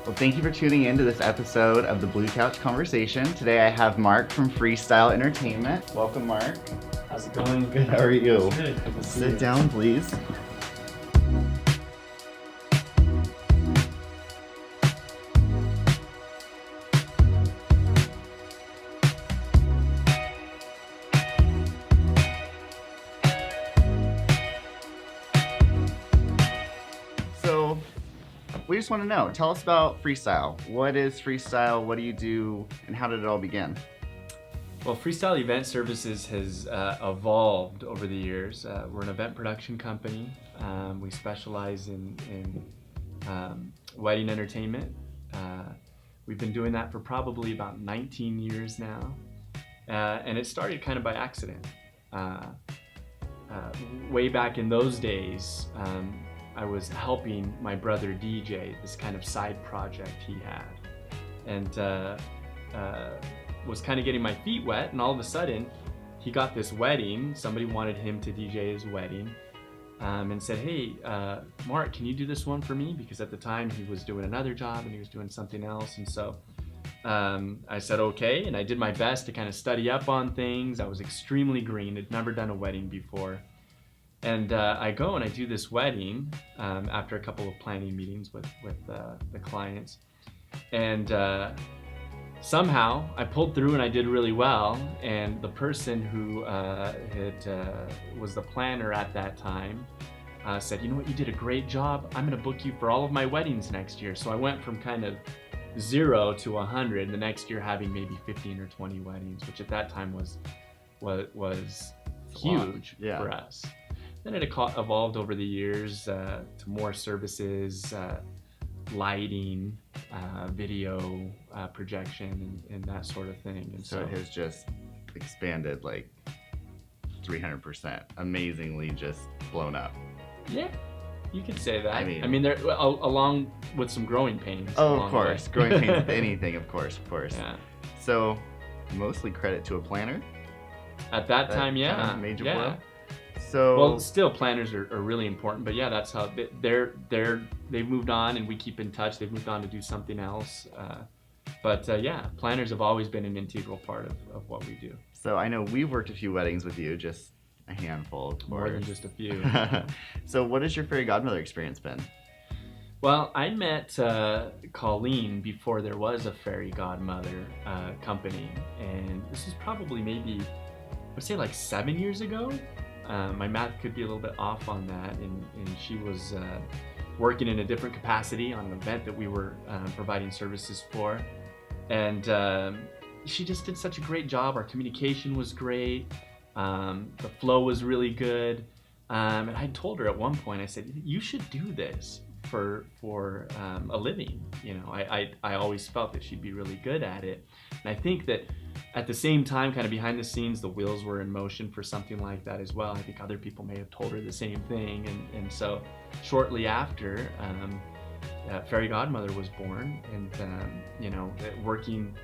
Well, thank you for tuning in to this episode of the Blue Couch Conversation. Today I have Mark from Freestyle Entertainment. Welcome, Mark. How's it going? Good, how are you? Good. Sit down, please. So, we just want to know, tell us about Freestyle. What is Freestyle? What do you do? And how did it all begin? Well, Freestyle Event Services has evolved over the years. We're an event production company. We specialize in wedding entertainment. We've been doing that for probably about 19 years now. And it started kind of by accident. Way back in those days, I was helping my brother DJ, this kind of side project he had. And was kind of getting my feet wet, and all of a sudden he got this wedding. Somebody wanted him to DJ his wedding, and said, hey, Mark, can you do this one for me? Because at the time he was doing another job and he was doing something else. And so I said okay, and I did my best to kind of study up on things. I was extremely green, had never done a wedding before. And I go and I do this wedding after a couple of planning meetings with the clients. And somehow I pulled through and I did really well. And the person who was the planner at that time said, you know what, you did a great job. I'm gonna book you for all of my weddings next year. So I went from kind of 0 to 100, the next year having maybe 15 or 20 weddings, which at that time was huge for us. Then it evolved over the years to more services, lighting, video projection, and that sort of thing. And so it has just expanded like 300%. Amazingly just blown up. Yeah, you could say that. I mean there along with some growing pains. Oh, of course. Growing pains with anything, of course. Yeah. So mostly credit to a planner? At that time, yeah. Kind of major blow? So, well, still planners are really important, but yeah, that's how they've moved on, and we keep in touch. They've moved on to do something else, but yeah, planners have always been an integral part of what we do. So I know we've worked a few weddings with you, just a handful, of course. More than just a few. So what has your fairy godmother experience been? Well, I met Colleen before there was a fairy godmother company, and this is probably maybe, I would say like 7 years ago. My math could be a little bit off on that, and she was working in a different capacity on an event that we were providing services for, and she just did such a great job. Our communication was great, the flow was really good, and I told her at one point, I said, you should do this for a living. You know, I always felt that she'd be really good at it, and I think that at the same time, kind of behind the scenes, the wheels were in motion for something like that as well. I think other people may have told her the same thing, and so shortly after, Fairy Godmother was born, and you know, working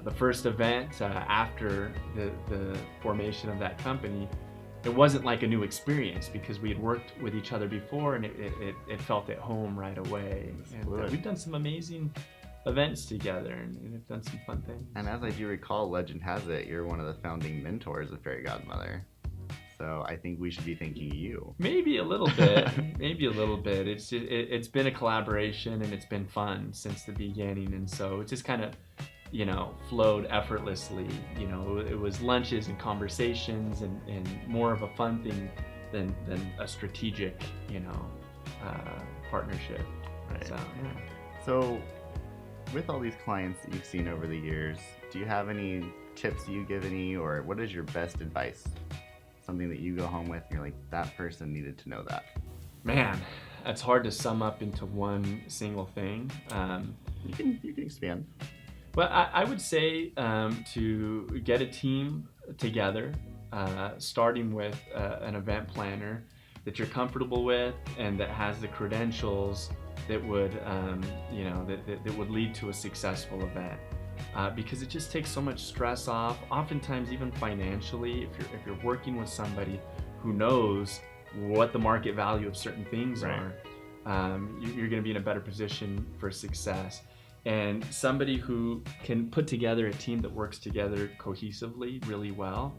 the first event after the formation of that company, it wasn't like a new experience because we had worked with each other before, and it felt at home right away. And we've done some amazing events together, and have done some fun things. And as I do recall, legend has it, you're one of the founding mentors of Fairy Godmother. So I think we should be thanking you. Maybe a little bit. Maybe a little bit. It's been a collaboration, and it's been fun since the beginning, and so it just kind of, you know, flowed effortlessly. You know, it was lunches and conversations, and more of a fun thing than a strategic, you know, partnership. Right. So, yeah. So with all these clients that you've seen over the years, do you have any tips you give or what is your best advice? Something that you go home with and you're like, that person needed to know that. Man, that's hard to sum up into one single thing. You can expand. Well, I would say to get a team together, starting with an event planner that you're comfortable with and that has the credentials that would, that would lead to a successful event. Because it just takes so much stress off. Oftentimes, even financially, if you're working with somebody who knows what the market value of certain things are, you're going to be in a better position for success. And somebody who can put together a team that works together cohesively really well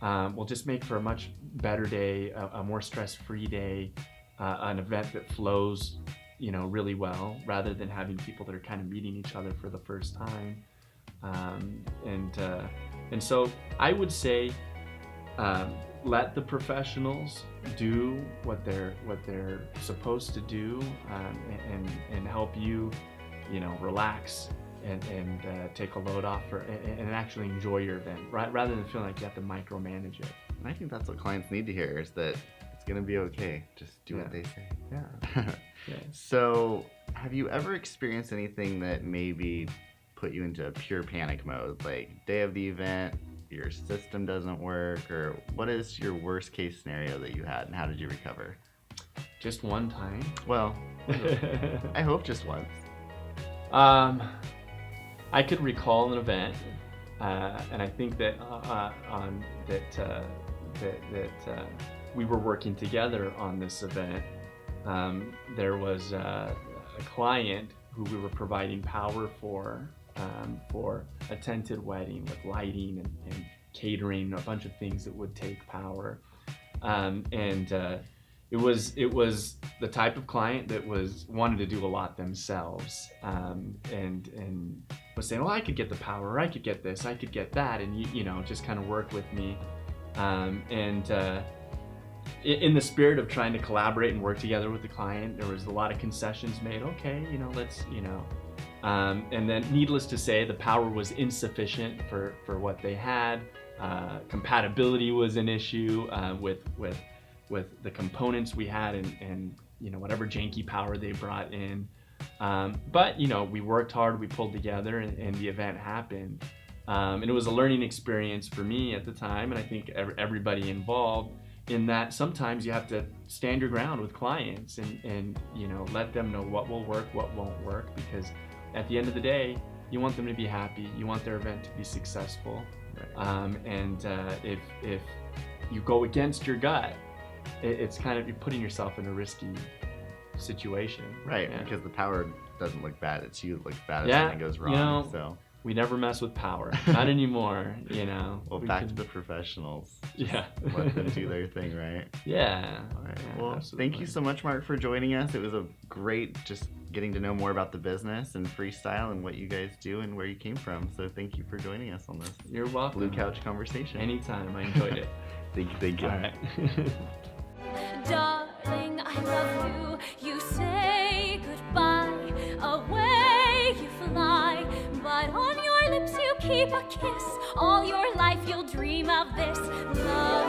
will just make for a much better day, a more stress-free day, an event that flows, really well, rather than having people that are kind of meeting each other for the first time. And so I would say, let the professionals do what they're supposed to do, and help you, relax and take a load off and actually enjoy your event, rather than feeling like you have to micromanage it. And I think that's what clients need to hear, is that it's gonna be okay. Just do what they say. Yeah. Yeah. So, have you ever experienced anything that maybe put you into pure panic mode, like day of the event, your system doesn't work, or what is your worst case scenario that you had, and how did you recover? Just one time. Well, I hope just once. I could recall an event, and I think that we were working together on this event. There was a client who we were providing power for a tented wedding with lighting and catering, a bunch of things that would take power. It was the type of client that wanted to do a lot themselves, and was saying, well, I could get the power, or I could get this, I could get that, and just kind of work with me. In the spirit of trying to collaborate and work together with the client, there was a lot of concessions made. Okay, let's. And then, needless to say, the power was insufficient for what they had. Compatibility was an issue with the components we had, and whatever janky power they brought in. But we worked hard, we pulled together, and the event happened. And it was a learning experience for me at the time, and I think everybody involved, in that sometimes you have to stand your ground with clients and let them know what will work, what won't work, because at the end of the day, you want them to be happy, you want their event to be successful. Right. If you go against your gut, it's kind of, you're putting yourself in a risky situation. Right, yeah. Because the power doesn't look bad, it's you that looks bad if something goes wrong. So we never mess with power, not anymore. Well, back to the professionals. Yeah, let them do their thing, right? Yeah. All right. Yeah, well, absolutely. Thank you so much, Mark, for joining us. It was a great just getting to know more about the business and Freestyle and what you guys do and where you came from. So thank you for joining us on this. You're welcome. Blue Couch conversation. Anytime. I enjoyed it. Thank you. All right. Darling, I love you. You say goodbye. Away you fly. But on your lips you keep a kiss. All your life you'll dream of this love.